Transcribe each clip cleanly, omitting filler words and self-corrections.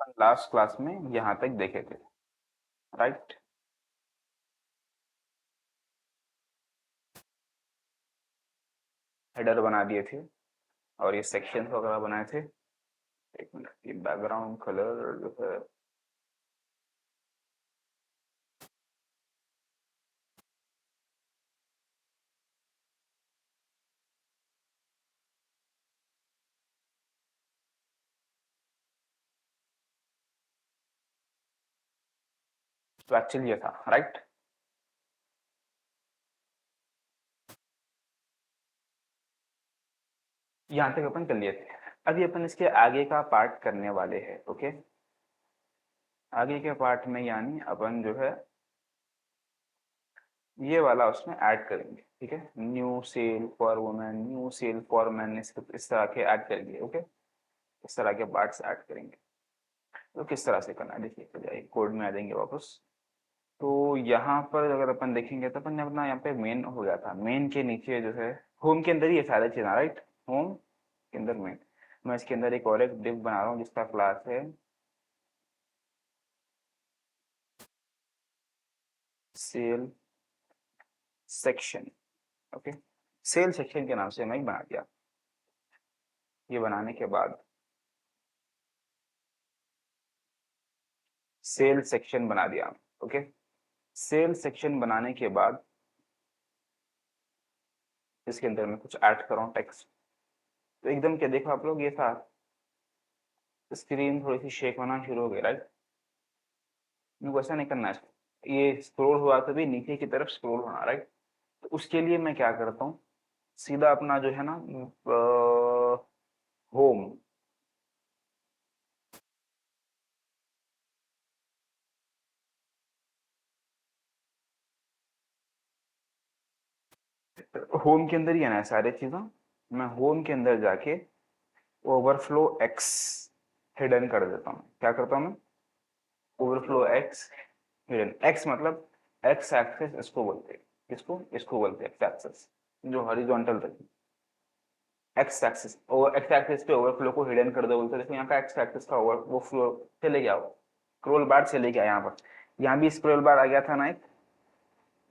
अपन last class में यहाँ तक देखे थे, राइट। हेडर बना दिए थे और ये सेक्शन वगैरह बनाए थे। एक मिनट, ये बैकग्राउंड कलर जो है तो एक्चुअली ये था, राइट। यहाँ तक अपन कर लिए थे। अभी अपन इसके आगे का पार्ट करने वाले हैं, ओके। आगे के पार्ट में यानी अपन जो है ये वाला उसमें ऐड करेंगे, ठीक है। New sale for women, new sale for man, इस तरह के ऐड करेंगे, ओके। इस तरह के पार्ट्स ऐड करेंगे। तो किस तरह से करना है देखिए, चलिए कोड में आ जाएंगे वापस। तो यहाँ पर अगर अपन देखेंगे तो अपन ने अपना यहाँ पे मेन हो गया था। मेन के नीचे जो है होम के अंदर ही ये सारे चीज़, राइट। होम के अंदर मेन। मैं इसके अंदर एक और एक डिव बना रहा हूँ जिसका क्लास है sale section, okay. Sale section के नाम से मैं बना दिया। ये बनाने के बाद सेल सेक्शन बना दिया, ओके। सेल सेक्शन बनाने के बाद इसके अंदर मैं कुछ ऐड कर रहा हूँ टेक्स्ट। तो एकदम क्या देखो आप लोग, ये था स्क्रीन थोड़ी सी शेक होना शुरू हो गई, राइट। मेरे को ऐसा नहीं करना है, ये स्क्रॉल हुआ तभी नीचे की तरफ स्क्रॉल होना, राइट। तो उसके लिए मैं क्या करता हूँ, सीधा अपना जो है ना होम, होम के अंदर ही है ना सारे चीज़ों। मैं होम के अंदर जाके ओवरफ्लो एक्स हिडन कर देता हूँ। क्या करता हूँ मैं, ओवरफ्लो एक्स हिडन। एक्स मतलब एक्स एक्सेस इसको बोलते हैं, किसको, इसको बोलते हैं एक्स एक्सेस, जो हॉरिजॉन्टल रहती है। एक्स एक्सेस, और एक्स एक्सेस पे ओवरफ्लो को हिडन कर दो बोलते हैं। देखो यहाँ का एक्स एक्सेस का ओवर वो फ्लो चले गया, वो स्क्रॉल बार चले गया यहाँ पर। यहाँ भी स्क्रॉल बार आ गया था ना एक,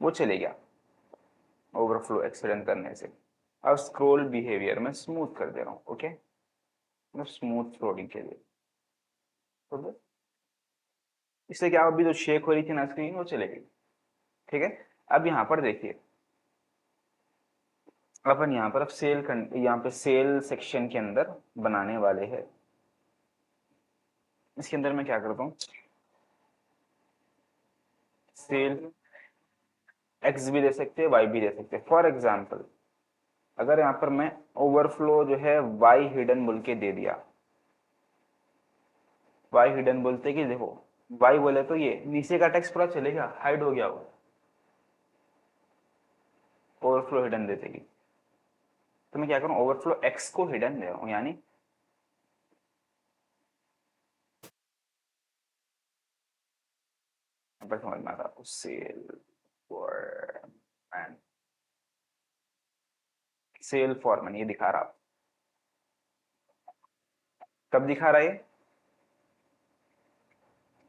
वो चले गया ओवरफ्लो एक्सीडेंट करने से। अब स्क्रॉल बिहेवियर में स्मूथ कर दे रहा हूँ, ओके। मतलब स्मूथ स्क्रॉलिंग के लिए तो इससे क्या, अभी जो शेक हो रही थी ना स्क्रीन वो चले गई, ठीक है। अब यहाँ पर देखिए, अपन यहाँ पर अब यहाँ पे सेल सेक्शन के अंदर बनाने वाले हैं। इसके अंदर मैं क्या करता हूँ, सेल एक्स भी दे सकते हैं, वाई भी दे सकते हैं। फॉर एग्जाम्पल अगर यहाँ पर मैं ओवरफ्लो जो है वाई हिडन बोल के दे दिया, वाई हिडन बोलते कि देखो वाई बोले तो ये नीचे का टेक्स्ट पूरा चलेगा, हाइड हो गया वो, ओवरफ्लो हिडन देते कि। तो मैं क्या करूँ, ओवरफ्लो एक्स को हिडन दे रहा हूँ, यानी पर समझ में आता आपको, sale for man, sale for man ये दिखा रहा, कब दिखा रहा है,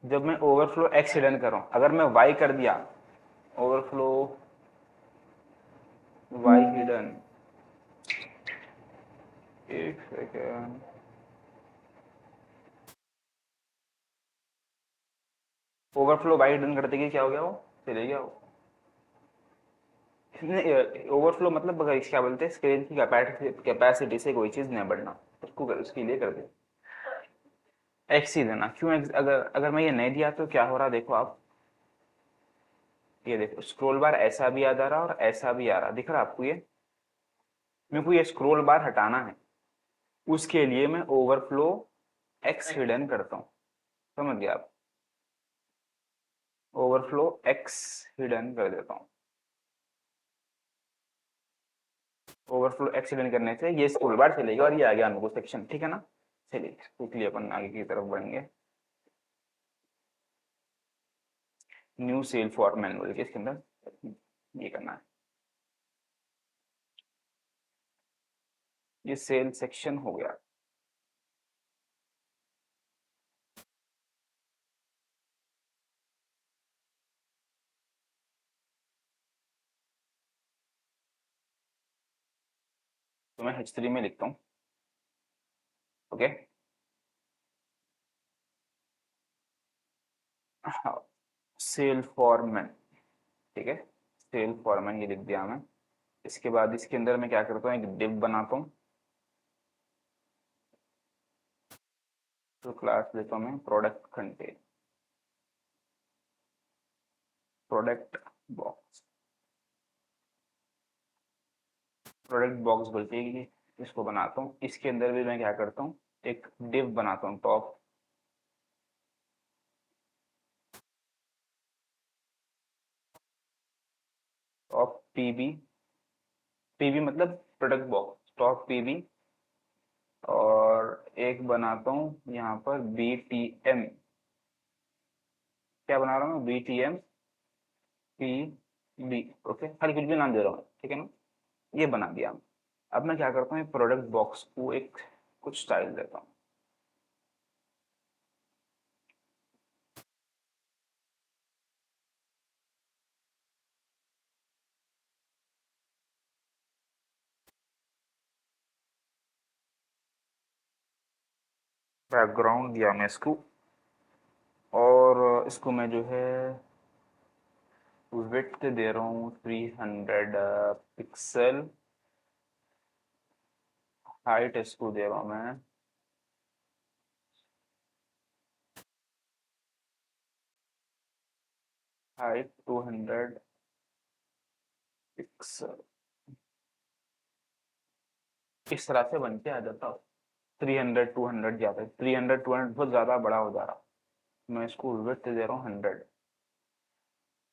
जब मैं ओवरफ्लो एक्स हिडन कर रहा हूँ। अगर मैं वाई कर दिया, ओवरफ्लो वाई हिडन, एक सेकेंड, ओवरफ्लो वाई हिडन करते कि क्या हो गया, वो चले गया वो। ओवरफ्लो मतलब अगर क्या बोलते हैं, स्क्रीन की कैपेसिटी से कोई चीज नहीं बढ़ना, उसको उसके लिए कर दे एक्स ही देना। क्यों एक्स, अगर अगर मैं ये नहीं दिया तो क्या हो रहा देखो आप, ये देखो स्क्रॉल बार ऐसा भी आ जा रहा और ऐसा भी आ रहा, दिख रहा आपको ये। मेरे को ये स्क्रॉल बार हटाना है, उसके लिए मैं ओवरफ्लो एक्स हिडन करता हूँ, समझ गया आप। ओवरफ्लो एक्स हिडन कर देता हूँ। ओवरफ्लो एक्स हिडन करने से ये स्क्रॉल बार चलेगा और ये आ गया अनुकूल सेक्शन, ठीक है ना। चलिए क्विकली अपन आगे की तरफ बढ़ेंगे। न्यू सेल फॉर मैनुअल के इसके अंदर ये करना है, ये सेल सेक्शन हो गया। तो मैं H3 में लिखता हूँ। ओके, हाँ, सेल फॉरमैन, ठीक है, सेल फॉरमैन ये लिख दिया मैं। इसके बाद इसके अंदर मैं क्या करता हूँ, एक डिव बनाता हूँ। तो क्लास लेता हूँ मैं product contain, product box, product box बोलते हैं कि इसको बनाता हूँ। इसके अंदर भी मैं क्या करता हूँ, एक डिव बनाता हूँ, टॉप, टॉप पीबी, पीबी मतलब प्रोडक्ट बॉक्स, टॉप पीबी। और एक बनाता हूँ यहाँ पर BTM, क्या बना रहा हूँ, BTM PB। ओके, खाली कुछ भी नाम दे रहा हूँ, ठीक है ना, ये बना दिया। अब मैं क्या करता हूँ, प्रोडक्ट बॉक्स को एक कुछ स्टाइल देता हूँ। बैकग्राउंड दिया मैं इसको, और इसको मैं जो है विड्थ दे रहा हूँ 300 पिक्सल, हाइट इसको दे रहा हूँ मैं हाइट 200 पिक्सल। इस तरह से बन के आ जाता हो। 300 200 ज्यादा है, 300 200 बहुत ज्यादा बड़ा हो जा रहा। मैं इसको विड्थ दे रहा हूँ 100,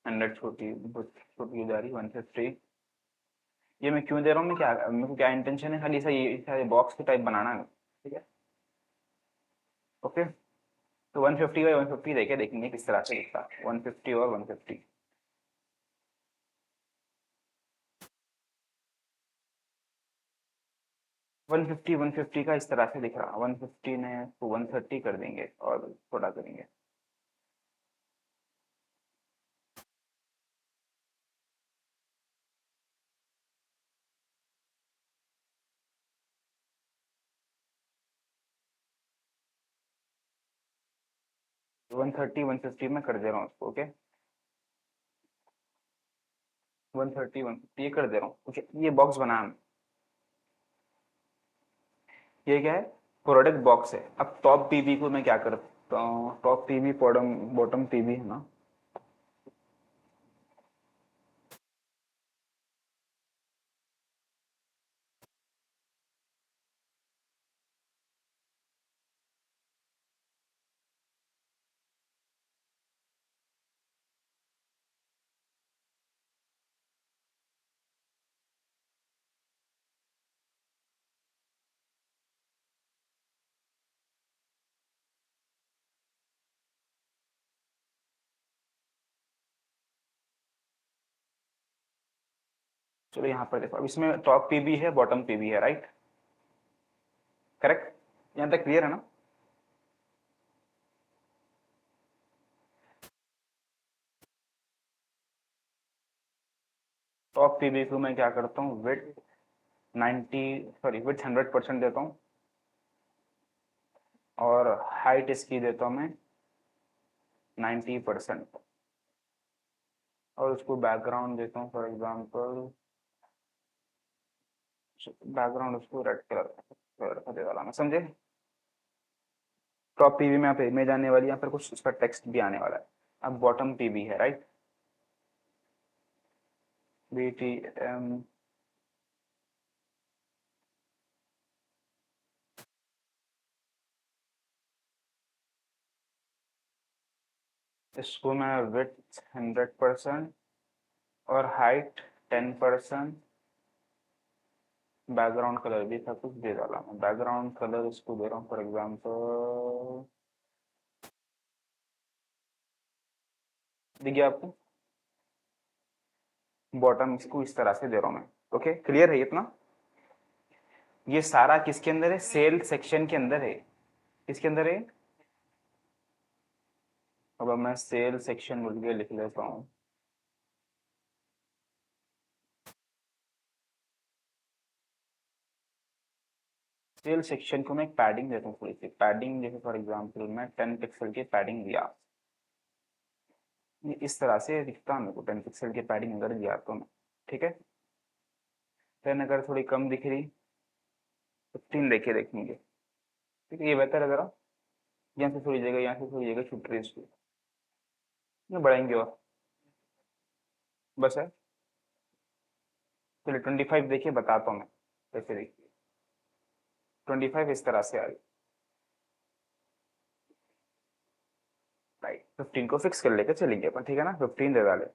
100 छोटी, बहुत छोटी हो जा रही, 150। ये मैं क्यों दे रहा हूँ, मैं क्या, मेरे को क्या इंटेंशन है, खाली ऐसा ये बॉक्स की टाइप बनाना है, ठीक है। ओके, तो 150 बाई 150 देखे, देखेंगे किस तरह से दिखता है, 150 और 150। 150 150 का इस तरह से दिख रहा, 150 ने तो 130 कर देंगे और थोड़ा करेंगे। तो 130 150 में कर दे रहा हूँ उसको। ओके, 130 150 ये कर दे रहा हूँ। ओके, ये बॉक्स बनाया मैं। ये क्या है, प्रोडक्ट बॉक्स है। अब टॉप पीबी को मैं क्या करता हूँ, top PB bottom, bottom PB है ना। चलो यहाँ पर देखो, अब इसमें टॉप पीबी है, बॉटम पीबी है, राइट, करेक्ट, यहाँ तक क्लियर है ना। टॉप पीबी को मैं क्या करता हूँ, विड्थ 90, सॉरी विड्थ 100% देता हूँ, और हाइट इसकी देता हूँ मैं 90%, और उसको बैकग्राउंड देता हूँ, फॉर एग्जांपल बैकग्राउंड उसको रेड कलर का दे डाला मैं, समझे। टॉप पीबी में यहाँ पे इमेज आने वाली है, यहाँ पर कुछ उसका टेक्स्ट भी आने वाला है। अब बॉटम पीबी है, राइट, BTM, इसको मैं विड्थ 100% और हाइट 10%, बैकग्राउंड कलर भी था कुछ दे डाला मैं, बैकग्राउंड कलर इसको दे रहा हूँ फॉर एग्जांपल, दिख गया आपको, बॉटम इसको इस तरह से दे रहा हूँ मैं। ओके, क्लियर है ये इतना। ये सारा किसके अंदर है, सेल सेक्शन के अंदर है। किसके अंदर है, अब मैं सेल सेक्शन बोल के लिख लेता हूँ। सेल सेक्शन को मैं एक पैडिंग देता हूँ, थोड़ी सी पैडिंग, जैसे फॉर एग्जांपल मैं 10 पिक्सल की पैडिंग दिया, ये इस तरह से दिखता है मेरे को, 10 पिक्सल की पैडिंग अगर दिया तो मैं, ठीक है। देन अगर थोड़ी कम दिख रही 15 लेके देखेंगे, ठीक है, ये बेहतर है ज़रा, यहाँ से थोड़ी जगह, यहाँ से थोड़ी जगह छूट रही है इसको, ये बढ़ाएंगे और बस है। चलिए 25 देखिए, बताता हूँ मैं कैसे, देखिए 25 इस तरह से आ रही, राइट। 15 को फिक्स कर लेके चलेंगे अपन, ठीक है ना, 15 दे डाले।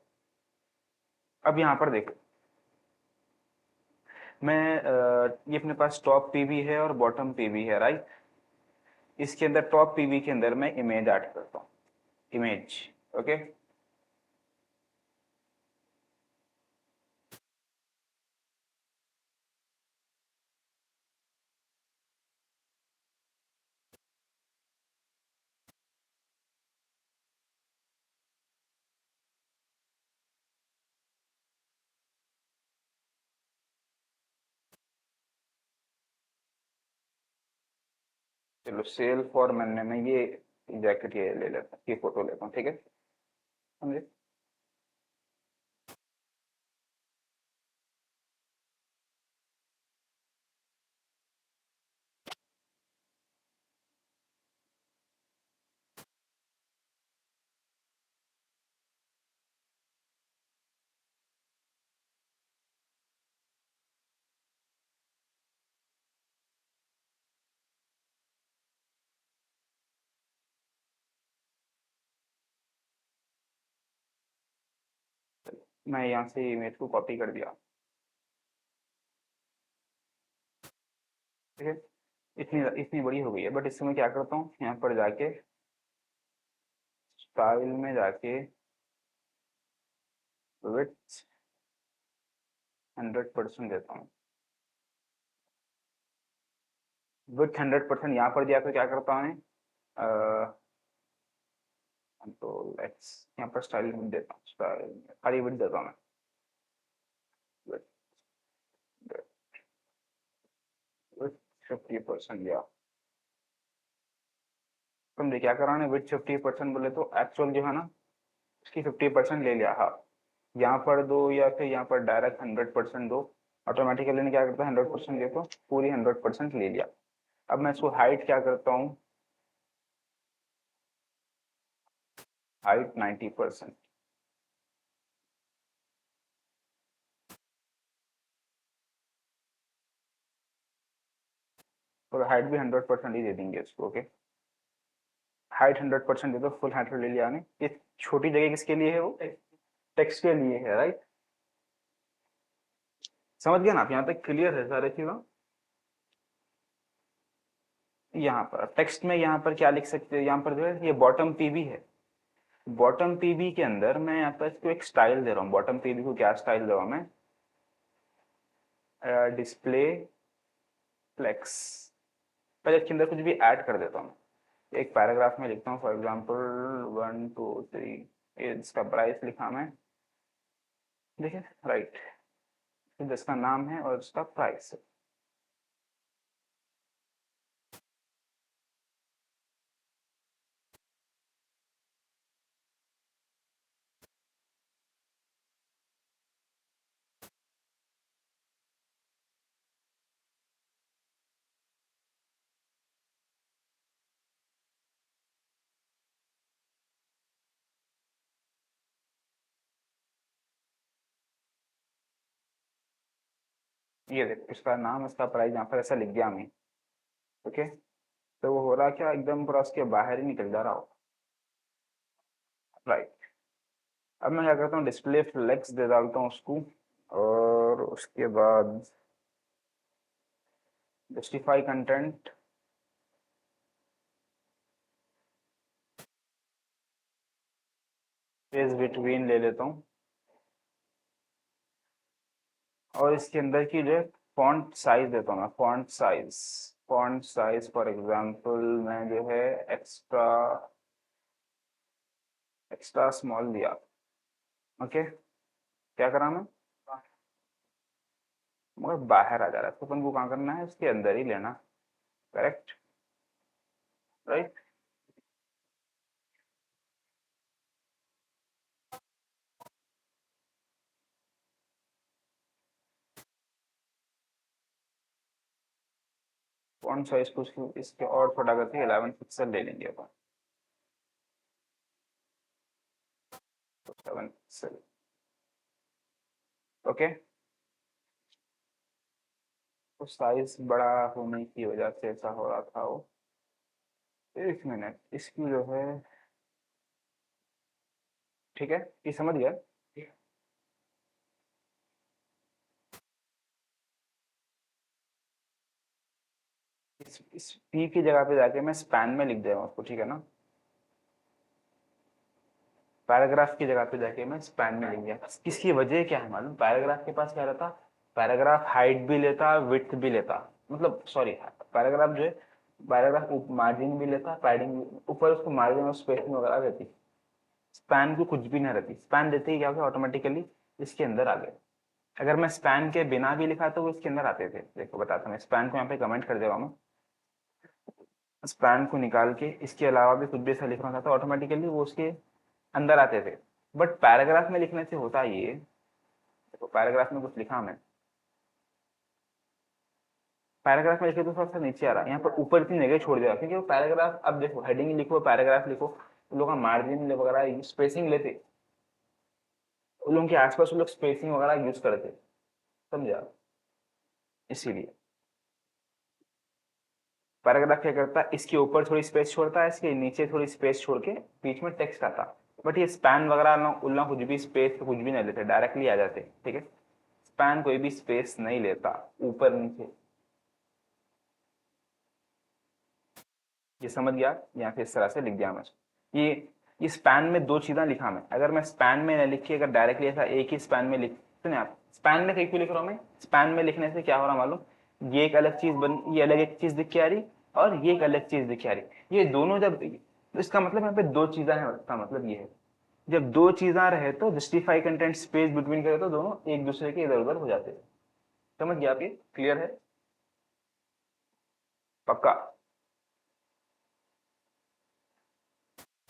अब यहाँ पर देखो, मैं ये अपने पास टॉप पीवी है और बॉटम पीवी है, राइट। इसके अंदर टॉप पीवी के अंदर मैं इमेज ऐड करता हूँ, इमेज, ओके। चलो सेल फॉर मैंने मैं ये जैकेट ये ले लेता हूँ, ये फोटो लेता हूँ, ठीक है, समझे। मैं यहाँ से इमेज को कॉपी कर दिया, ठीक है। इतनी इतनी बड़ी हो गई है, बट इसमें क्या करता हूँ, यहाँ पर जाके स्टाइल में जाके विड्थ 100% देता हूँ, विड्थ 100% यहाँ पर दिया, तो क्या करता हूँ, कंट्रोल एक्स, यहाँ पर स्टाइल विड्थ देता हूँ, स्टाइल खाली विड्थ देता हूँ मैं, विड्थ 50% दिया। तुम क्या कराने विथ 50% बोले तो एक्चुअल जो है ना उसकी 50% ले लिया, हाँ। यहाँ पर दो या फिर यहाँ पर डायरेक्ट 100% दो, ऑटोमेटिकली ने क्या करता है 100% देखो, पूरी 100% ले लिया। अब मैं इसको हाइट क्या करता हूँ, हाइट 90%, और हाइट भी 100% ही दे देंगे इसको, ओके। हाइट 100% दे दो, फुल हाइट ले लिया ने, ये छोटी जगह किसके लिए है, वो टेक्स्ट के लिए है, राइट। समझ गया ना आप, यहाँ तक क्लियर है सारी चीजें। यहाँ पर टेक्स्ट में यहाँ पर क्या लिख सकते हैं, यहाँ पर जो है ये बॉटम पीवी है, बॉटम पीवी के अंदर मैं यहाँ पर इसको एक स्टाइल दे रहा हूँ, बॉटम पीवी को क्या स्टाइल दे रहा हूँ मैं, डिस्प्ले फ्लेक्स। पहले इसके अंदर कुछ भी ऐड कर देता हूँ, एक पैराग्राफ में लिखता हूँ, फॉर एग्जांपल 1 2 3, इसका प्राइस लिखा मैं, देखिए, राइट, जिसका नाम है और उसका प्राइस है। ये देखो, इसका नाम, इसका प्राइस, यहाँ पर ऐसा लिख दिया मैं, ओके। तो वो हो रहा क्या, एकदम पूरा उसके बाहर ही निकल जा रहा हो, राइट। अब मैं क्या करता हूँ, डिस्प्ले फ्लेक्स दे डालता हूँ उसको, और उसके बाद जस्टिफाई कंटेंट, स्पेस बिटवीन ले लेता हूँ, और इसके अंदर की जो है फॉन्ट साइज देता हूँ मैं, font size, font size for example मैं जो है एक्स्ट्रा एक्स्ट्रा स्मॉल दिया, ओके। क्या करा मैं, मगर बाहर आ जा रहा है, तो अपन को कहाँ करना है, इसके अंदर ही लेना, करेक्ट, राइट। फॉन्ट साइज कुछ इसके और छोटा करके 11 पिक्सल ले लेंगे अपन, तो 7 पिक्सल। ओके, तो साइज बड़ा होने की वजह से ऐसा हो रहा था वो। एक मिनट, इसकी जो है, ठीक है, ये समझ गया। इस पी की जगह पे जाके मैं स्पैन में लिख दे रहा हूँ उसको, ठीक है ना। पैराग्राफ की जगह पे जाके मैं स्पैन में लिख दिया। इसकी वजह क्या है मालूम? पैराग्राफ के पास क्या रहता, पैराग्राफ हाइट भी लेता, विड्थ भी लेता, मतलब सॉरी, पैराग्राफ जो है, पैराग्राफ मार्जिन भी लेता, पैडिंग ऊपर उसको मार्जिन और स्पेसिंग वगैरह रहती। स्पैन को कुछ भी नहीं रहती। स्पैन देते ही क्या होगा, ऑटोमेटिकली इसके अंदर आ गए। अगर मैं स्पैन के बिना भी लिखा तो वो इसके अंदर आते थे। देखो बताता हूँ, मैं स्पैन को यहाँ पे कमेंट कर दे रहा हूँ। स्पैन को निकाल के इसके अलावा भी कुछ भी ऐसा लिखना था तो ऑटोमेटिकली वो उसके अंदर आते थे। बट पैराग्राफ में लिखने से होता ये, देखो पैराग्राफ में कुछ लिखा मैं, पैराग्राफ में लिखे तो थोड़ा सा नीचे आ रहा है, यहाँ पर ऊपर इतनी जगह छोड़ दिया क्योंकि वो पैराग्राफ, अब देखो हेडिंग लिखो, पैराग्राफ लिखो, उन लोगों का मार्जिन वगैरह स्पेसिंग लेते, उन लोगों के आसपास वो लोग स्पेसिंग वगैरह यूज करते, समझा। इसीलिए पैराग्राफ क्या करता है, इसके ऊपर थोड़ी स्पेस छोड़ता है, इसके नीचे थोड़ी स्पेस छोड़ के बीच में टेक्स्ट आता। बट ये स्पैन वगैरह ना, उल्ला कुछ भी स्पेस कुछ भी नहीं लेते, डायरेक्टली आ जाते, ठीक है। स्पैन कोई भी स्पेस नहीं लेता ऊपर नीचे। ये समझ गया, या फिर इस तरह से लिख दिया मैं। ये ये स्पैन में दो चीजें लिखा मैं, अगर मैं स्पैन में न लिख के अगर डायरेक्टली ऐसा एक ही स्पैन में लिख, सुनिए आप, स्पैन में कहीं क्यों लिख रहा हूँ मैं, स्पैन में लिखने से क्या हो रहा मालूम, ये एक अलग चीज बन, ये अलग एक चीज दिख के आ रही, और ये एक अलग चीज दिख के आ रही, ये दोनों जब, तो इसका मतलब यहाँ पे दो चीजें हैं, इसका मतलब ये है, जब दो चीजें रहे तो जस्टिफाई कंटेंट स्पेस बिटवीन करे तो दोनों एक दूसरे के इधर उधर हो जाते हैं। समझ गया आप? ये क्लियर है? पक्का?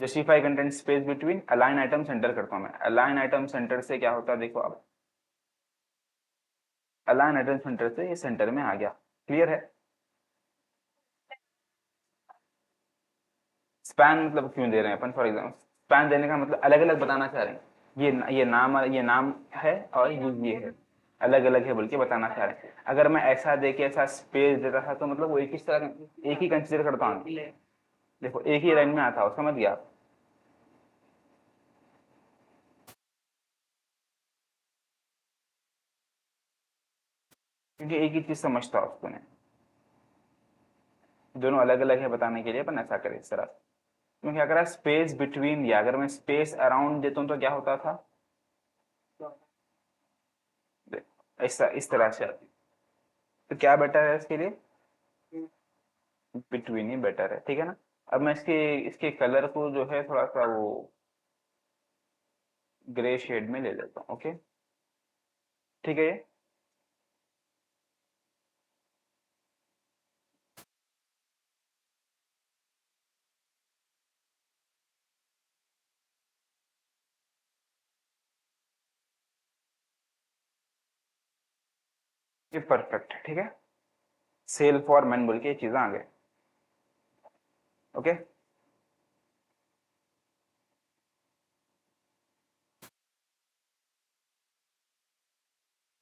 Justify content space between, align item centre करता हूं मैं, अलाइन आइटम सेंटर से क्या होता है देखो, अब अलाइन आइटम सेंटर से ये सेंटर में आ गया। क्लियर है? स्पैन मतलब क्यों दे रहे हैं अपन, फॉर एग्जाम्पल स्पैन देने का मतलब अलग अलग बताना चाह रहे हैं, ये नाम है और ये है, अलग अलग है बोल के बताना चाह रहे हैं। अगर मैं ऐसा दे के ऐसा स्पेस देता था तो मतलब वो एक ही तरह, एक ही कंसिडर करता हूँ, देखो एक ही लाइन में आता हो, समझ गया आप? क्योंकि एक ही चीज समझता है उसको, ने दोनों अलग अलग है बताने के लिए अपन ऐसा करें इस तरह। मैं क्या करा, स्पेस बिटवीन, या अगर मैं स्पेस अराउंड देता हूँ तो क्या होता था, ऐसा इस तरह से आती। तो क्या बेटर है इसके लिए, बिटवीन ही बेटर है, ठीक है ना। अब मैं इसके इसके कलर को जो है थोड़ा सा वो ग्रे शेड में ले लेता हूँ, ओके, ठीक है ये। ये परफेक्ट है, ठीक है। सेल फॉर मैन बोल के ये चीजें आ गए, ओके।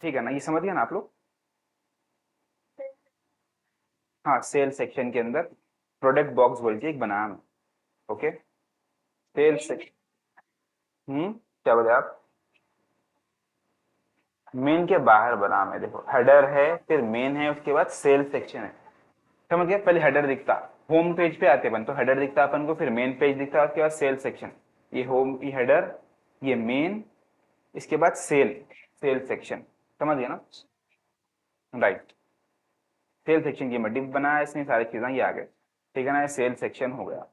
ठीक है ना, ये समझ गया ना आप लोग? हाँ, सेल सेक्शन के अंदर प्रोडक्ट बॉक्स बोल के एक बनाया मैं, ओके। सेल सेक्शन, क्या बोले आप? मेन के बाहर बना मैं, देखो हेडर है, फिर मेन है, उसके बाद सेल सेक्शन है, समझ गया। पहले हेडर दिखता, होम पेज पे आते अपन तो हेडर दिखता अपन को, फिर मेन पेज दिखता है, उसके बाद सेल सेक्शन, ये होम, ये हेडर, ये मेन, इसके बाद सेल, सेल सेक्शन, समझ गया ना? राइट। सेल सेक्शन की मैं डिव बनाया, इसमें सारी चीजें ये आ गए, ठीक है ना, ये सेल सेक्शन हो गया।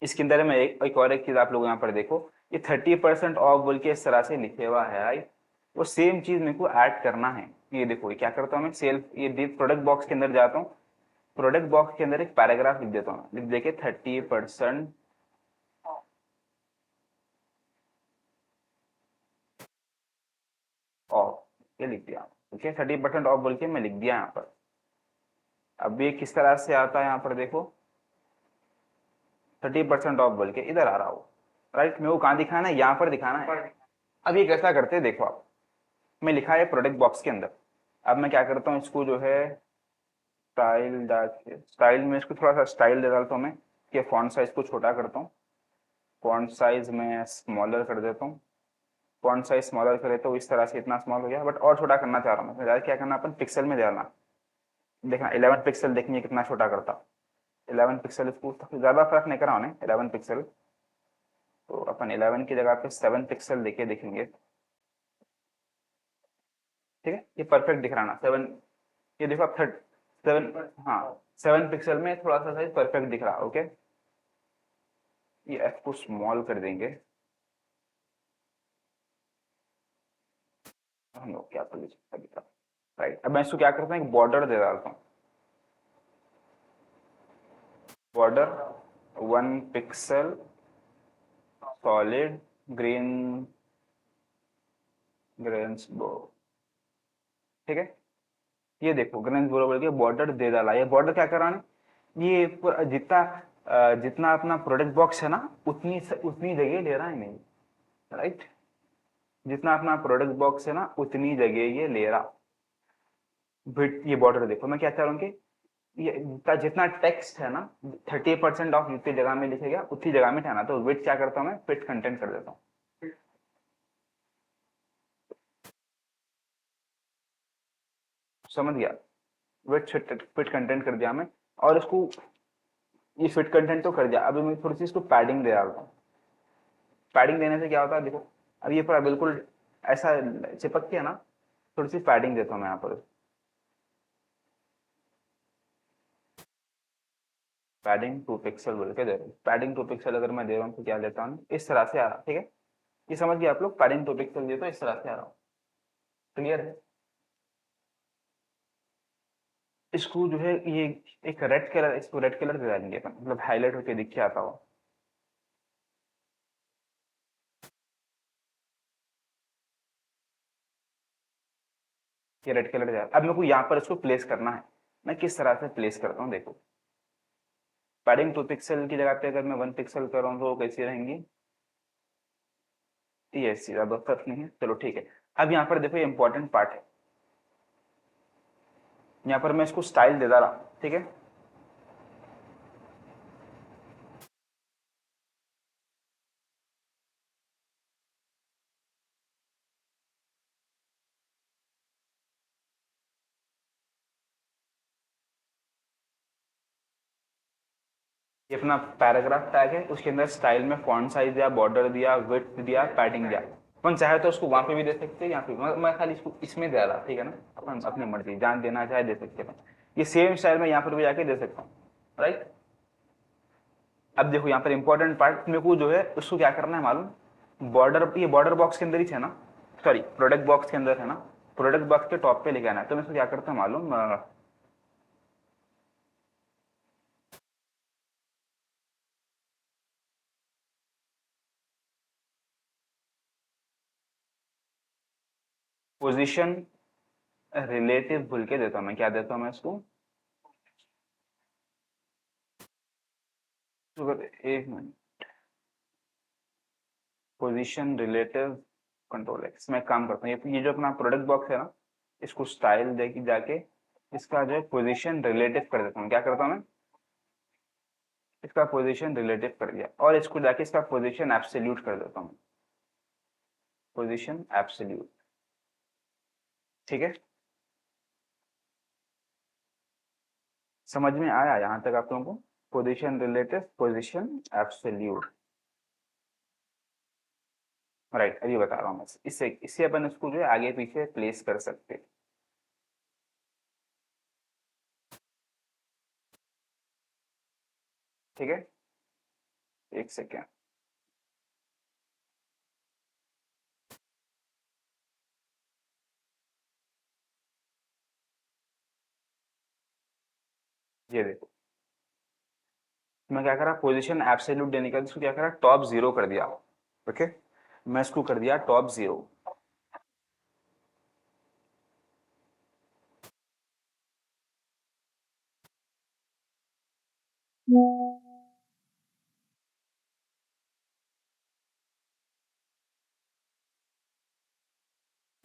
इसके अंदर में एक और एक चीज आप लोग यहाँ पर देखो, ये 30% ऑफ बोल के इस तरह से लिखे हुआ है, राइट। वो सेम चीज मेरे को ऐड करना है, ये देखो ये क्या करता हूँ मैं, सेल्फ ये प्रोडक्ट बॉक्स के अंदर जाता हूँ, प्रोडक्ट बॉक्स के अंदर एक पैराग्राफ लिख देता हूँ, लिख देके 30% ऑफ, ये लिख दिया। ओके 30% ऑफ बोल के मैं लिख दिया यहाँ पर। अब ये किस तरह से आता है यहाँ पर देखो, 30% ऑफ बोल के इधर आ रहा हो, राइट। मेरे को कहाँ दिखाना है, यहाँ पर दिखाना है। अब ये कैसा करते हैं देखो आप, मैं लिखा है प्रोडक्ट बॉक्स के अंदर, अब मैं क्या करता हूँ इसको जो है स्टाइल डाल, स्टाइल में इसको थोड़ा सा स्टाइल दे डालता हूँ मैं, कि फॉन्ट साइज को छोटा करता हूँ, फॉन्ट साइज में स्मॉलर कर देता हूँ, फॉन्ट साइज स्मॉलर करे तो इस तरह से इतना स्मॉल हो गया, बट और छोटा करना चाह रहा हूँ मैं, क्या करना अपन पिक्सल में डालना, देखना 11 पिक्सल देखिए कितना छोटा करता, 11 पिक्सल, इसको ज़्यादा फर्क नहीं करा उन्हें 11 पिक्सल, तो अपन 11 की जगह पे 7 पिक्सल देके देखेंगे, ठीक है। ये परफेक्ट दिख रहा ना 7, ये देखो आप 7, हाँ 7 पिक्सल में थोड़ा सा साइज परफेक्ट दिख रहा, ओके। ये एफ को स्मॉल कर देंगे हम लोग, क्या तो राइट। अब मैं इसको क्या करता हूँ, एक बॉर्डर दे डालता हूँ, बॉर्डर 1 पिक्सल सॉलिड ग्रीन ग्रेन्सबो, ठीक है। ये देखो ग्रेन्सबोरो बोल के बॉर्डर दे डाला, ये बॉर्डर क्या कराना, ये जितना जितना अपना प्रोडक्ट बॉक्स है ना उतनी जगह ले रहा है नहीं, राइट। जितना अपना प्रोडक्ट बॉक्स है ना उतनी जगह ये ले रहा, विड्थ, ये बॉर्डर देखो मैं क्या चाह रहा हूँ कि ये जितना टेक्स्ट है ना 30% ऑफ जितनी जगह में लिखेगा उतनी जगह में ठहना, तो विड्थ क्या करता हूँ मैं, फिट कंटेंट कर देता हूँ, समझ गया। विड्थ फिट कंटेंट कर दिया मैं, और इसको ये फिट कंटेंट तो कर दिया, अभी मैं थोड़ी सी इसको पैडिंग दे डालता हूँ। पैडिंग देने से क्या होता है देखो, अब ये पूरा बिल्कुल ऐसा चिपक के है ना, थोड़ी सी पैडिंग देता हूँ मैं यहाँ पर, पैडिंग 2 पिक्सल बोल के दे रहा हूँ, पैडिंग 2 पिक्सल अगर मैं दे रहा हूँ तो क्या लेता हूँ, इस तरह से आ रहा, ठीक है। ये समझ गए आप लोग, पैडिंग 2 पिक्सल दे तो इस तरह से आ रहा हूँ, क्लियर है। इसको जो है ये एक रेड कलर, इसको रेड कलर दे देंगे अपन, मतलब हाईलाइट होकर दिख के आता हो, ये रेड कलर दे। अब मेरे को यहाँ पर इसको प्लेस करना है, मैं किस तरह से प्लेस करता हूँ देखो, पैडिंग 2 पिक्सल की जगह पे अगर मैं 1 पिक्सल कर रहा हूँ तो वो कैसी रहेंगी, ये ज्यादा फर्क नहीं है, चलो ठीक है। अब यहाँ पर देखो ये इंपॉर्टेंट पार्ट है, यहाँ पर मैं इसको स्टाइल दे रहा, ठीक है। ये अपना पैराग्राफ टैग है, उसके अंदर स्टाइल में फॉन्ट साइज दिया, बॉर्डर दिया, विड्थ दिया, पैडिंग दिया, अपन चाहे तो उसको वहां पे भी दे सकते हैं, यहाँ पे मैं खाली इसको इसमें दे रहा, ठीक है ना, अपन अपनी मर्जी जान देना चाहे दे सकते हैं, ये सेम स्टाइल में यहाँ पर भी जाके दे सकता हूँ, राइट। अब देखो यहाँ पर इंपॉर्टेंट पार्ट मेरे को जो है उसको क्या करना है मालूम, बॉर्डर, ये बॉर्डर बॉक्स के अंदर ही है ना, सॉरी प्रोडक्ट बॉक्स के अंदर है ना, प्रोडक्ट बॉक्स के टॉप पे लेके आना है, तो मैं इसको क्या करता हूँ मालूम, पोजीशन रिलेटिव भूल के देता हूँ मैं, क्या देता हूँ मैं इसको, तो एक minute, position relative control x, मैं काम करता हूँ, ये जो अपना प्रोडक्ट बॉक्स है ना, इसको स्टाइल दे के जाके इसका जो है पोजीशन रिलेटिव कर देता हूँ, क्या करता हूँ मैं, इसका पोजीशन रिलेटिव कर दिया, और इसको जाके इसका पोजीशन एब्सोल्यूट कर देता हूँ, पोजीशन एब्सोल्यूट, ठीक है। समझ में आया यहाँ तक आप लोगों को, position relative, position absolute, right. अभी बता रहा हूँ मैं, इससे इससे अपन इसको जो है आगे पीछे प्लेस कर सकते हैं, ठीक है। एक सेकेंड, ये देखो, मैं क्या करा, पोजीशन एब्सोल्यूट देने का इसको क्या करा, टॉप जीरो कर दिया। ओके, मैं इसको कर दिया टॉप जीरो।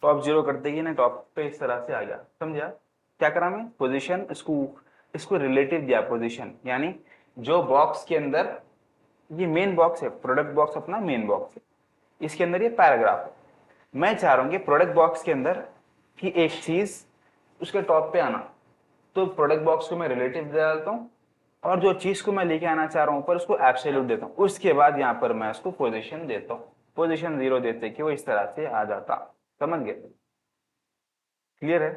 टॉप जीरो करते ही ना टॉप पे इस तरह से आ गया, समझा। क्या करा मैं, पोजीशन इसको इसको रिलेटिव दिया पोजीशन, यानी जो बॉक्स के अंदर, ये मेन बॉक्स है, प्रोडक्ट बॉक्स अपना मेन बॉक्स है, इसके अंदर ये पैराग्राफ है। मैं चाह रहा हूँ कि प्रोडक्ट बॉक्स के अंदर की एक चीज उसके टॉप पे आना, तो प्रोडक्ट बॉक्स को मैं रिलेटिव दे डालता हूँ, और जो चीज को मैं लेके आना चाह रहा हूँ ऊपर उसको एब्सोल्यूट देता हूँ। उसके बाद यहाँ पर मैं उसको पोजीशन देता हूँ, पोजीशन जीरो देते कि वो इस तरह से आ जाता। समझ गए, क्लियर है।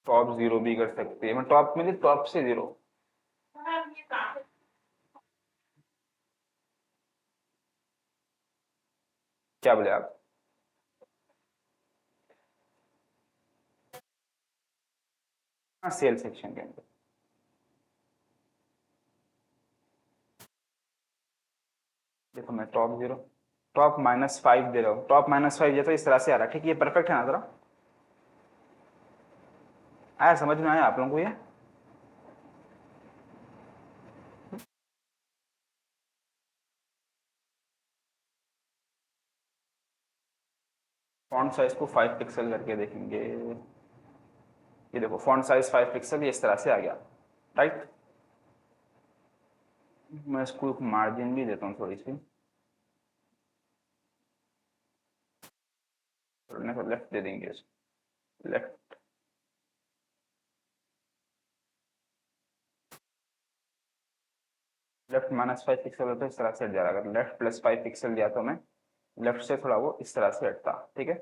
टॉप जीरो भी कर सकते हैं, मैं टॉप में टॉप से जीरो। क्या बोले आप। हाँ, सेल सेक्शन के अंदर देखो, मैं टॉप जीरो, टॉप -5 दे रहा हूँ, टॉप -5 ये तो इस तरह से आ रहा है, ठीक है, ये परफेक्ट है ना जरा, आया समझ में, आया आप लोगों को ये। फॉन्ट साइज को 5 पिक्सल करके देखेंगे, ये देखो फॉन्ट साइज 5 पिक्सल ये इस तरह से आ गया, राइट। मैं इसको मार्जिन भी देता हूँ थोड़ी सी, थोड़ा सा लेफ्ट दे देंगे, लेफ्ट। लेफ्ट -5 पिक्सल होता है, इस तरह से हट जा रहा है। अगर लेफ्ट +5 पिक्सल दिया तो मैं लेफ्ट से थोड़ा वो इस तरह से हटता, ठीक है।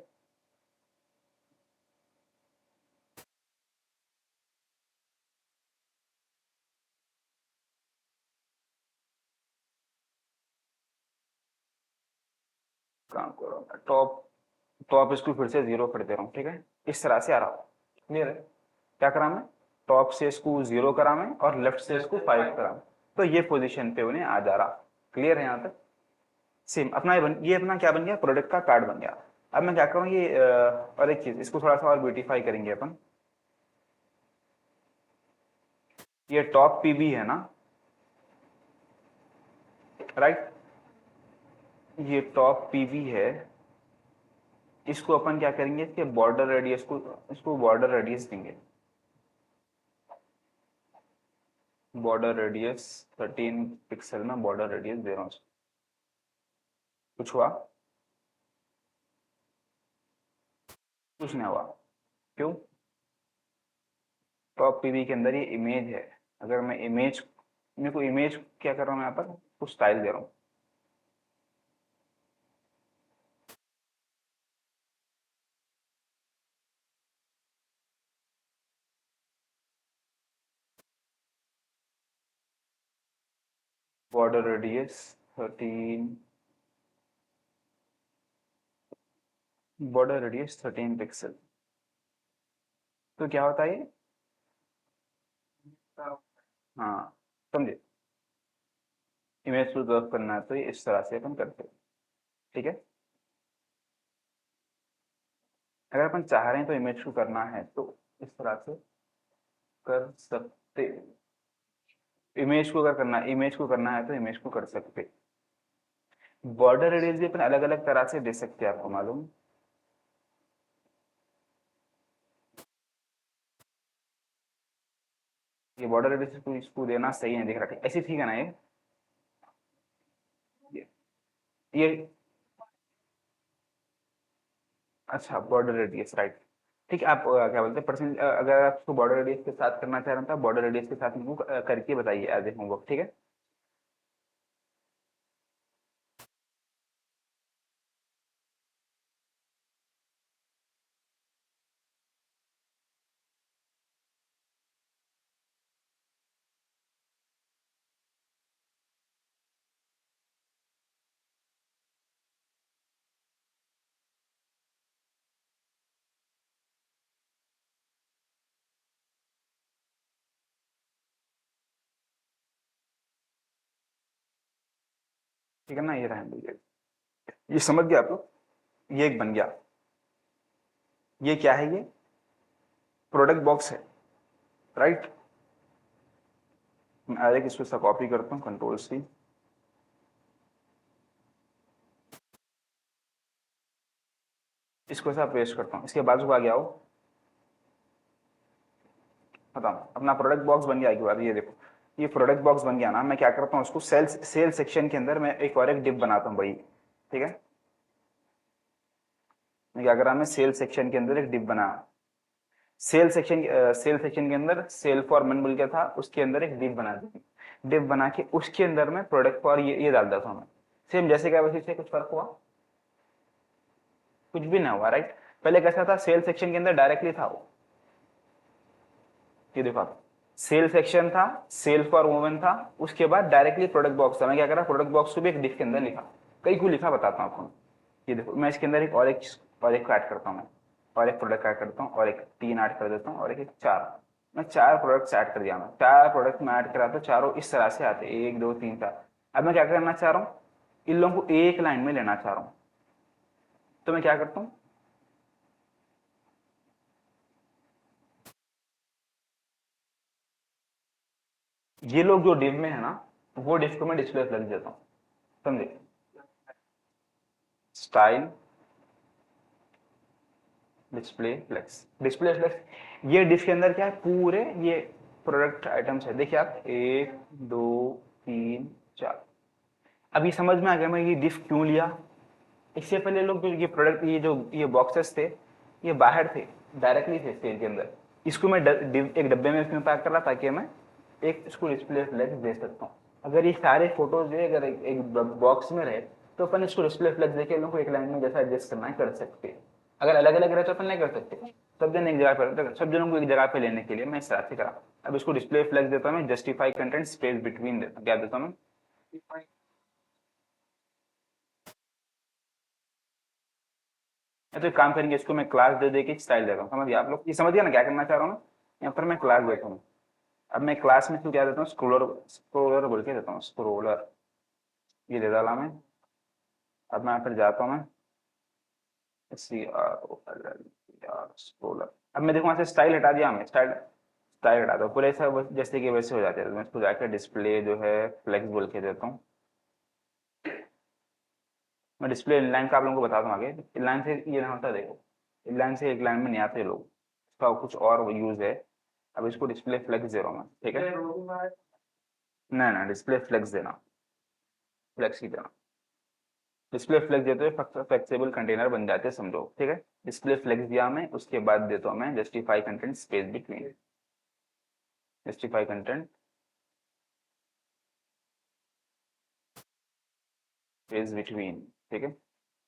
काम करो, टॉप, टॉप इसको फिर से जीरो कर दे रहा हूँ, ठीक है, इस तरह से आ रहा हूँ, क्लियर है। क्या करा मैं, टॉप से इसको जीरो करा मैं, और लेफ्ट से इसको 5 करा, तो ये पोजीशन पे उन्हें आ जा रहा। क्लियर है यहाँ तक। सेम अपना ये अपना क्या बन गया, प्रोडक्ट का कार्ड बन गया। अब मैं क्या करूँ, ये और एक चीज, इसको थोड़ा सा और ब्यूटीफाई करेंगे अपन। ये टॉप पीबी है ना, राइट, ये टॉप पीबी है। इसको अपन क्या करेंगे, इसके बॉर्डर रेडियस को, इसको बॉर्डर रेडियस देंगे, बॉर्डर रेडियस 13 पिक्सल में बॉर्डर रेडियस दे रहा हूँ। कुछ हुआ, कुछ नहीं हुआ, क्यों, टॉप पीबी के अंदर ये इमेज है। अगर मैं इमेज, मेरे को इमेज क्या कर रहा हूँ यहाँ पर, कुछ स्टाइल दे रहा हूँ। Border radius 13, border radius 13 pixel. तो क्या होता है ये, हाँ, समझे, इमेज को सर्व करना है तो ये इस तरह से अपन करते हैं, ठीक है। अगर अपन चाह रहे हैं तो इमेज को करना है तो इस तरह से कर सकते, इमेज को अगर करना, इमेज को करना है तो इमेज को कर सकते। बॉर्डर रेडियस भी अपन अलग अलग तरह से दे सकते हैं, आपको मालूम। ये बॉर्डर रेडियस को इसको देना सही नहीं दिख रहा, ऐसे ठीक है ना ये अच्छा, बॉर्डर रेडियस, राइट। ठीक है, आप क्या बोलते हैं परसेंट, अगर आप उसको बॉर्डर रेडियस के साथ करना चाह रहे हैं तो बॉर्डर रेडियस के साथ इनको करके बताइए एज ए होमवर्क, ठीक है। ठीक है ना, ये रहने दीजिए। ये समझ गया आप लोग, ये एक बन गया। ये क्या है, ये प्रोडक्ट बॉक्स है, राइट। मैं आगे इसको सा कॉपी करता हूँ, Ctrl+C, इसको ऐसा पेस्ट करता हूँ, इसके बाजू आ गया हो, बताओ अपना प्रोडक्ट बॉक्स बन गया एक बार। ये देखो, ये प्रोडक्ट बॉक्स बन गया ना। मैं क्या करता हूँ, उसको सेल सेक्शन के अंदर मैं एक और एक डिव बनाता हूँ भाई, ठीक है। मैं क्या कर रहा हूँ, मैं सेल सेक्शन के अंदर एक डिव बना, सेल सेक्शन के अंदर सेल फॉर मन बोल के था, उसके अंदर एक डिव बना दी। डिव बना के उसके अंदर मैं प्रोडक्ट फॉर ये डाल देता हूँ मैं। सेम जैसे क्या वैसे से कुछ फर्क हुआ, कुछ भी ना हुआ, राइट। पहले कैसा था, सेल सेक्शन के अंदर डायरेक्टली था वो, ये देखो आप, सेल सेक्शन था, सेल फॉर वुमेन था, उसके बाद डायरेक्टली प्रोडक्ट बॉक्स था। मैं क्या करा, प्रोडक्ट बॉक्स को भी एक डिफ के अंदर लिखा, कई को लिखा बताता हूँ आपको। ये देखो, मैं इसके अंदर एक और एक को ऐड करता हूँ मैं, और एक प्रोडक्ट ऐड करता हूँ, और एक 3 ऐड कर देता हूँ, और एक 4। मैं 4 प्रोडक्ट्स ऐड कर दिया, मैं 4 प्रोडक्ट में ऐड करा, तो चारों इस तरह से आते, 1 2 3 4। अब मैं क्या करना चाह रहा हूँ, इन लोगों को एक लाइन में लेना चाह रहा हूँ, तो मैं क्या करता हूँ, ये लोग जो डिव में है ना, वो डिव को मैं डिस्प्ले फ्लेक्स देता हूँ, समझे। स्टाइल डिस्प्ले फ्लेक्स, ये डिश के अंदर क्या है, पूरे ये प्रोडक्ट आइटम्स है। देखिए आप, 1 2 3 4। अब ये समझ में आ गया मैं ये डिश क्यों लिया। इससे पहले लोग जो ये प्रोडक्ट, ये जो ये बॉक्सेस थे, ये बाहर थे, डायरेक्टली थे सेल के अंदर। इसको मैं एक डब्बे में इसमें पैक कर रहा, ताकि मैं एक इसको डिस्प्ले फ्लेक्स दे सकता हूँ। अगर ये सारे फोटोज जो है अगर एक बॉक्स में रहे, तो अपन इसको डिस्प्ले फ्लेक्स देके लोगों को एक लाइन में जैसा एडजस्ट करना है कर सकते हैं। अगर अलग अलग रहे तो अपन नहीं कर सकते। सब जन एक जगह पर, सब जनों को एक जगह पे लेने के लिए मैं इस तरह से करा। अब इसको डिस्प्ले फ्लेक्स देता हूँ मैं, जस्टिफाई कंटेंट स्पेस बिटवीन देता हूँ, क्या देता हूँ मैं, तो एक काम करेंगे, इसको मैं क्लास दे दे के स्टाइल देता हूँ। समझ गया आप लोग, ये समझ गया ना क्या करना चाह रहा हूँ मैं। यहाँ पर मैं क्लास देता हूँ। अब मैं क्लास में इसको क्या देता हूँ, स्क्रोलर, स्क्रोलर बोल के देता हूँ, स्क्रोलर, ये दे डाला मैं। अब मैं फिर जाता हूँ मैं, स्क्रोलर। अब मैं देखो वहाँ से स्टाइल हटा दिया, मैं स्टाइल स्टाइल हटा दो पूरे, ऐसा जैसे कि वैसे हो जाते हैं। तो मैं इसको जाकर डिस्प्ले जो है फ्लेक्स बोल के देता हूँ। मैं डिस्प्ले इनलाइन का आप लोगों को बता दूँ आगे, इनलाइन से ये ना होता है, देखो इनलाइन से एक लाइन में नहीं आते लोग, इसका कुछ और यूज है। अब इसको डिस्प्ले फ्लेक्स दे रहा हूँ मैं, ठीक है। ना ना, डिस्प्ले फ्लेक्स देना, फ्लेक्स ही देना। डिस्प्ले फ्लेक्स देते हुए फ्लेक्सिबल कंटेनर बन जाते हैं, समझो, ठीक है। डिस्प्ले फ्लेक्स दिया मैं, उसके बाद देता हूँ मैं justify content space between, justify content space between, ठीक है।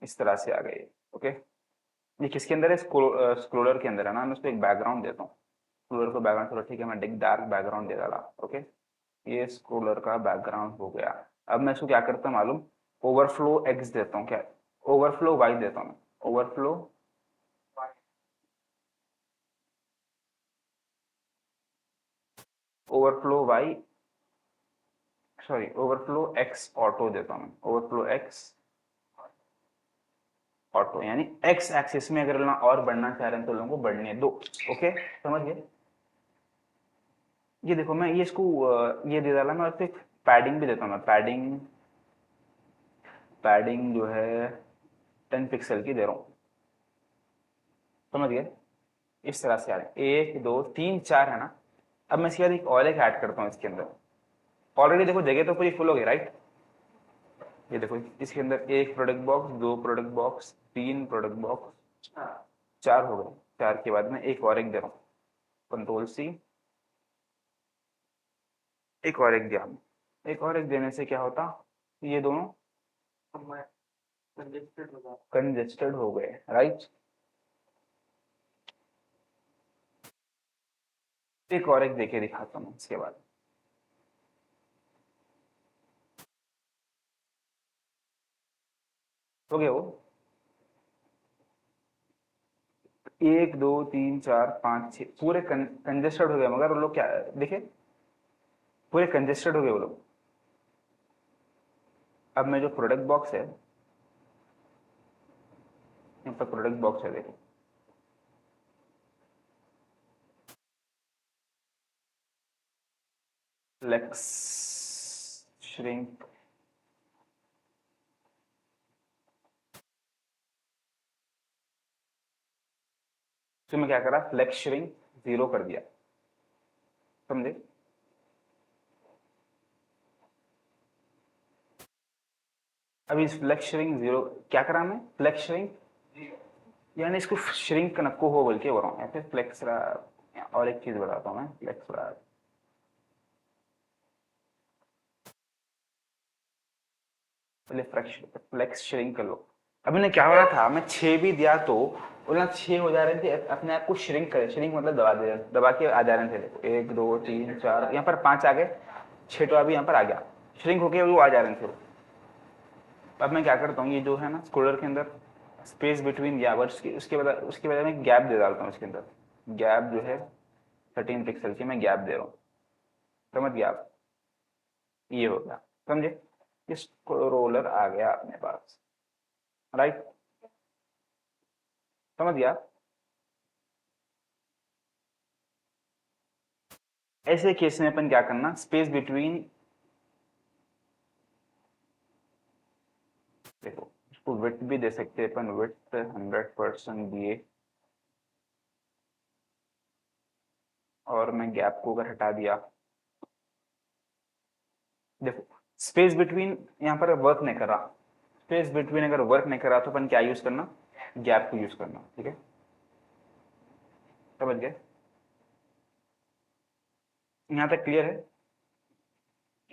इस तरह से आ गए, ओके। ये किसके अंदर है, स्क्रोलर के अंदर है ना। मैं उसको एक बैकग्राउंड देता हूँ, स्क्रोलर को बैकग्राउंड, चलो ठीक है, मैं एक डार्क बैकग्राउंड दे डाला, ओके। ये स्क्रोलर का बैकग्राउंड हो गया। अब मैं इसको क्या करता हूँ मालूम, ओवरफ्लो एक्स देता हूँ, क्या, ओवरफ्लो वाई देता हूँ मैं, overflow, overflow Y, sorry overflow X auto देता हूँ, ओवरफ्लो एक्स ऑटो, यानी एक्स एक्सिस में अगर ना और बढ़ना चाह रहे हैं तो लोगों को बढ़ने दो, ओके, समझ गए। ये देखो, मैं ये इसको ये दे डाला मैं, और फिर पैडिंग भी देता हूँ मैं, पैडिंग, पैडिंग जो है 10 पिक्सल की दे रहा हूँ, समझ गए। इस तरह से आ रहे हैं, 1 2 3 4 है ना। अब मैं इसके बाद एक और एक ऐड करता हूँ इसके अंदर। ऑलरेडी देखो जगह तो पूरी फुल हो गई, राइट। ये देखो, इसके अंदर एक product box, 2 product box, 3 product box, 4 हो गए। 4 के बाद में एक और एक दे रहा हूँ, Ctrl+C, एक और एक दिया। एक और एक देने से क्या होता, ये दोनों कंजेस्टेड हो गए, राइट। एक और एक देके दिखाता हूँ इसके बाद। हो गया वो, 1 2 3 4 5 6 पूरे कंजेस्टेड हो गए, मगर वो लोग क्या देखे, पूरे कंजेस्टेड हो गए वो लोग। अब मैं जो प्रोडक्ट बॉक्स है, यहाँ पर प्रोडक्ट बॉक्स है, देखो फ्लेक्स श्रिंक, तो मैं क्या करा, फ्लेक्स श्रिंक 0 कर दिया, समझे। अभी इस फ्लेक्स श्रिंक 0 क्या करा मैं, फ्लेक्स श्रिंक, यानी इसको श्रिंक नको हो बोल के बोल रहा हूँ, या फिर फ्लेक्स, और एक चीज बताता हूँ मैं, फ्लेक्स, पहले फ्लेक्स फ्लेक्स श्रिंक कर लो। अभी ने क्या हो रहा था, मैं 6 भी दिया तो बोला 6 हो जा रहे थे, अपने आप को श्रिंक करे, श्रिंक मतलब दबा दे, दबा के आ जा रहे थे, देखो 1 2 3 4, यहाँ पर 5 आ गए, 6 तो अभी यहाँ पर आ गया, श्रिंक होके वो आ जा रहे थे। अब मैं क्या करता हूँ, ये जो है ना स्क्रोलर के अंदर स्पेस बिटवीन गैप, उसके बाद में गैप दे डालता हूँ इसके अंदर, गैप जो है 13 पिक्सल की मैं गैप दे रहा हूँ, समझ गया आप, ये हो गया, समझे, ये स्क्रोलर आ गया अपने पास, राइट, समझ गया। ऐसे केस में अपन क्या करना, स्पेस बिटवीन, देखो इसको विड्थ भी दे सकते हैं अपन, विड्थ 100% दिए, और मैं गैप को अगर हटा दिया, देखो स्पेस बिटवीन यहाँ पर वर्क नहीं कर रहा, स्पेस बिटवीन अगर वर्क नहीं कर रहा तो अपन क्या यूज करना, गैप को यूज करना, ठीक है, समझ गए, यहाँ तक क्लियर है।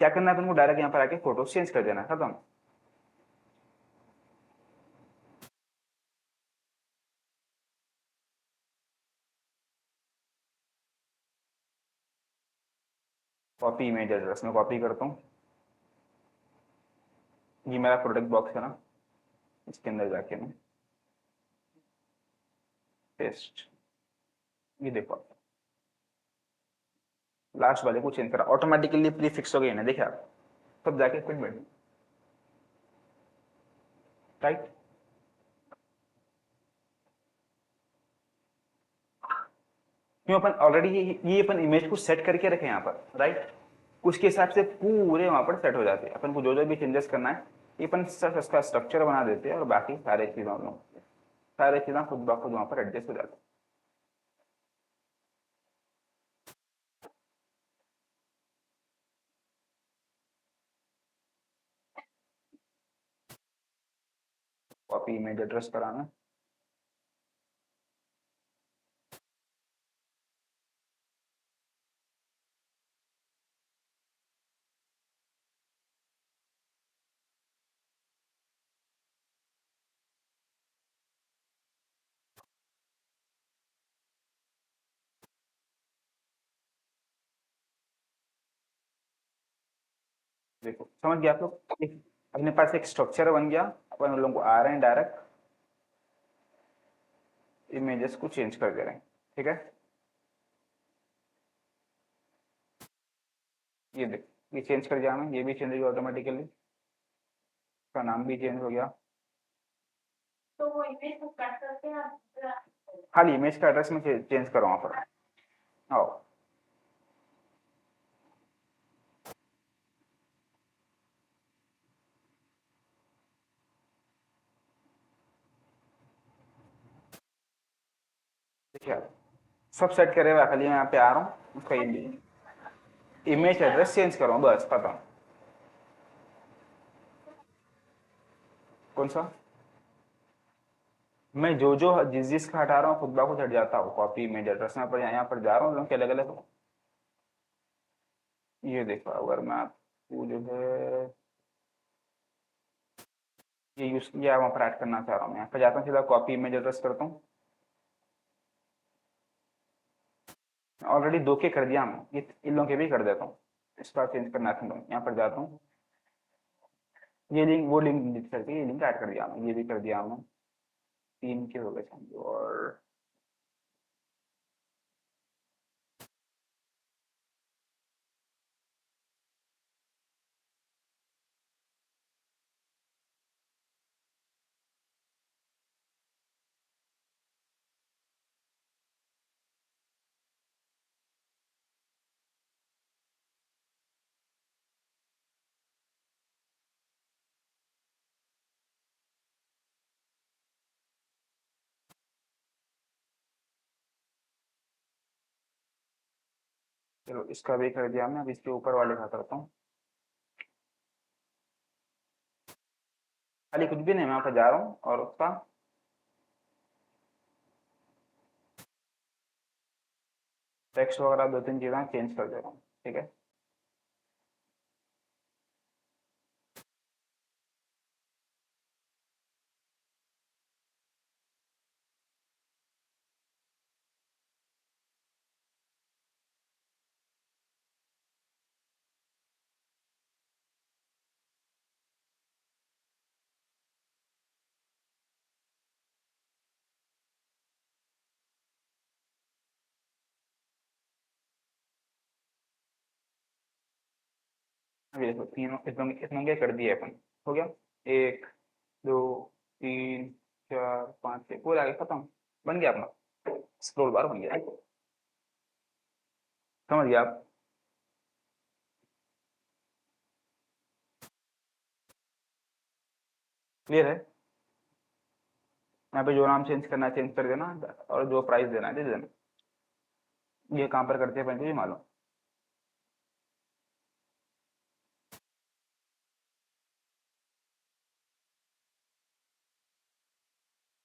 क्या करना है अपन को, डायरेक्ट यहाँ पर आके फोटो चेंज कर देना, खत्म। कॉपी इमेज एड्रेस में कॉपी करता हूँ, ये मेरा प्रोडक्ट बॉक्स है ना, इसके अंदर जाके मैं पेस्ट, ये देखो लास्ट वाले को चेंज करा, ऑटोमेटिकली प्री फिक्स हो गई ना, देखिए आप, तब जाके फिट बैठ, राइट। क्यों, अपन ऑलरेडी ये अपन इमेज को सेट करके रखे यहाँ पर, राइट, उसके हिसाब से पूरे वहां पर सेट हो जाते हैं, अपन को जो जो भी चेंजेस करना है ये अपन सिर्फ इसका स्ट्रक्चर बना देते हैं, और बाकी सारे चीजें खुद ब खुद वहां पर एडजस्ट हो जाते हैं। कॉपी इमेज एड्रेस कराना, देखो समझ गया आप लोग, अपने पास एक स्ट्रक्चर बन गया, अपन उन लोगों को आ रहे हैं डायरेक्ट इमेजेस को चेंज कर दे रहे हैं, ठीक है, ये देख, ये चेंज कर दिया हमें, ये भी चेंज हो गया ऑटोमेटिकली, इसका नाम भी चेंज हो गया, तो वो इमेज को कट करके आप, खाली इमेज का एड्रेस में चेंज करो वहां पर, आओ, देखिए आप सब सेट करे हुआ, खाली मैं यहाँ पे आ रहा हूँ, उसका इमेज एड्रेस चेंज करो, बस खत्म। कौन सा, मैं जो जो जिस जिसका हटा रहा हूँ खुद ब खुद हट जाता हूँ, कॉपी इमेज एड्रेस में पर यहाँ पर जा रहा हूँ अलग अलग, ये देखो अगर मैं आपको जो है ये यूज किया वहां पर ऐड करना चाह रहा हूँ, यहाँ पर जाता हूँ सीधा कॉपी इमेज एड्रेस करता हूँ, ऑलरेडी 2 के कर दिया मैं, ये इन लोगों के भी कर देता हूँ, इस बार चेंज करना है, यहाँ पर जाता हूँ, ये लिंक वो लिंक डिलीट करके ये लिंक ऐड कर दिया मैं, ये भी कर दिया मैं, 3 के हो गए समझो, और चलो इसका भी कर दिया हमने, अब इसके ऊपर वाले का करता हूँ। खाली कुछ भी नहीं, मैं वहाँ पर जा रहा हूँ और उसका टेक्स्ट वगैरह दो तीन चीज़ें चेंज कर दे रहा हूँ, ठीक है। अभी देखो तीनों इतनों इतनों के कर दिए अपन, हो गया। एक, दो, तीन, चार, पाँच, छः, पूरा आगे खत्म, बन गया अपना स्क्रोल बार बन गया। समझ गया आप? क्लियर है? यहाँ पे जो नाम चेंज करना है चेंज कर देना, और जो प्राइस देना है दे देना। ये कहाँ पर करते हैं पहले ये मालूम?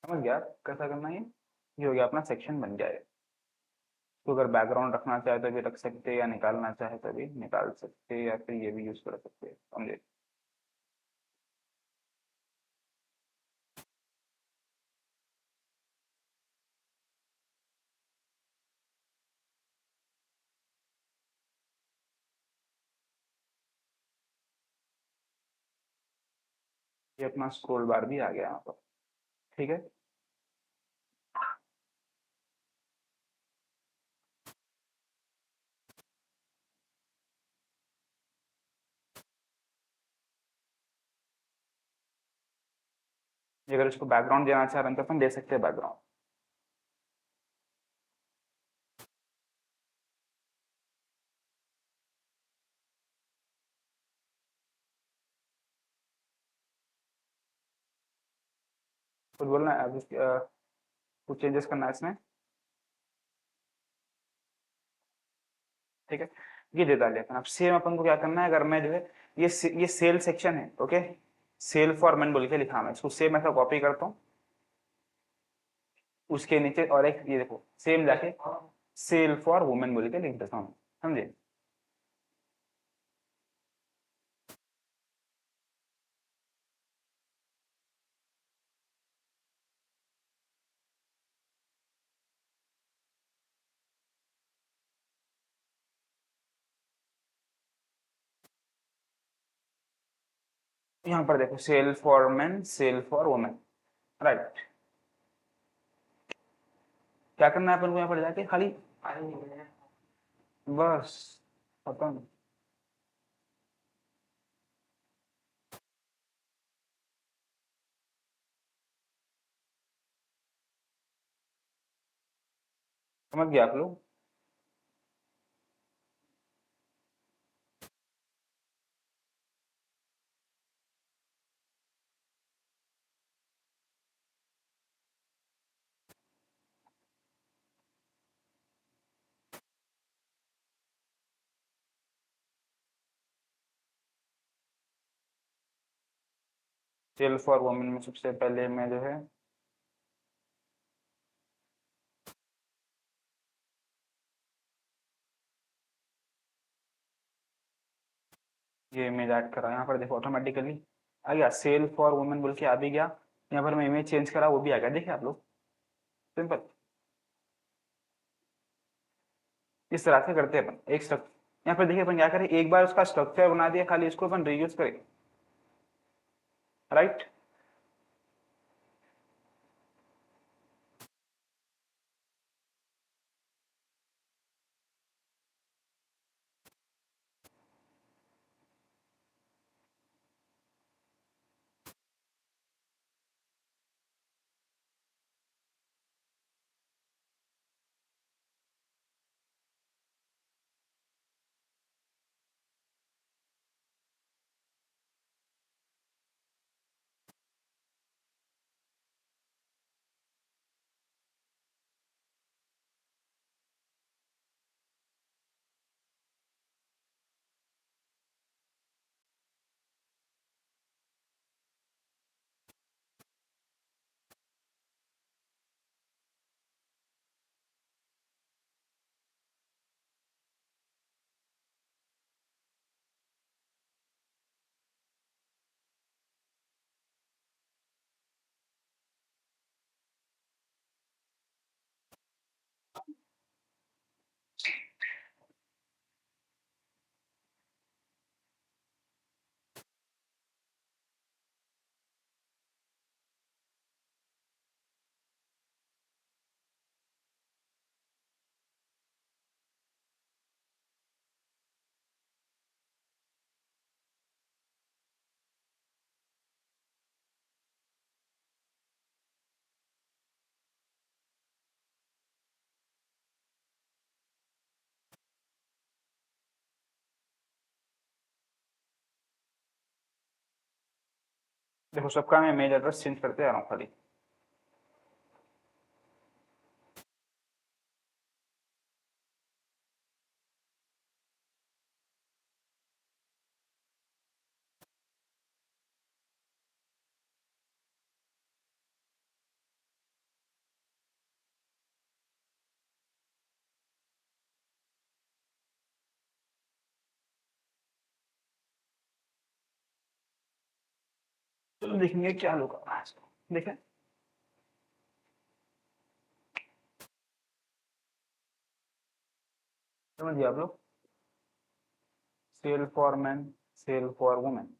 समझ गया आप कैसा करना है? ये हो गया अपना सेक्शन बन गया है। तो अगर बैकग्राउंड रखना चाहे तो भी रख सकते हैं, या निकालना चाहे तो भी निकाल सकते हैं, या फिर ये भी यूज कर सकते हैं, समझे? ये अपना स्क्रोल बार भी आ गया यहाँ पर, ठीक है। ये अगर इसको बैकग्राउंड देना चाह रहे हैं तो अपन दे सकते हैं बैकग्राउंड। कुछ बोलना है अभी, कुछ चेंजेस करना है इसमें? ठीक है, ये दे डाले अपन। अब सेम अपन को क्या करना है, अगर मैं जो है ये सेल सेक्शन है, ओके। सेल फॉर मेन बोल के लिखा मैं इसको, सेम ऐसा कॉपी करता हूँ, उसके नीचे और एक ये देखो सेम जाके सेल फॉर वुमेन बोल के लिख देता हूँ, समझे? यहाँ पर देखो sale for men, sale for women, right. क्या करना है अपन को यहाँ पर जाके खाली, बस खत्म। समझ गया आप लोग? सेल फॉर वुमेन में सबसे पहले मैं जो है ये इमेज ऐड करा, यहाँ पर देखो ऑटोमेटिकली आ गया सेल फॉर वुमेन बोल के आ भी गया। यहाँ पर मैं इमेज चेंज करा वो भी आ गया, देखिए आप लोग, सिंपल। इस तरह से करते हैं अपन एक स्ट्रक्चर। यहाँ पर देखिए अपन क्या करें, एक बार उसका स्ट्रक्चर बना दिया, खाली इसको अपन रीयूज करें, राइट। देखो सबका मैं मेल एड्रेस चेंज करते आ रहा हूँ खाली। चलो देखेंगे क्या होगा, देखें। समझिए आप लोग, sale for man, sale for women.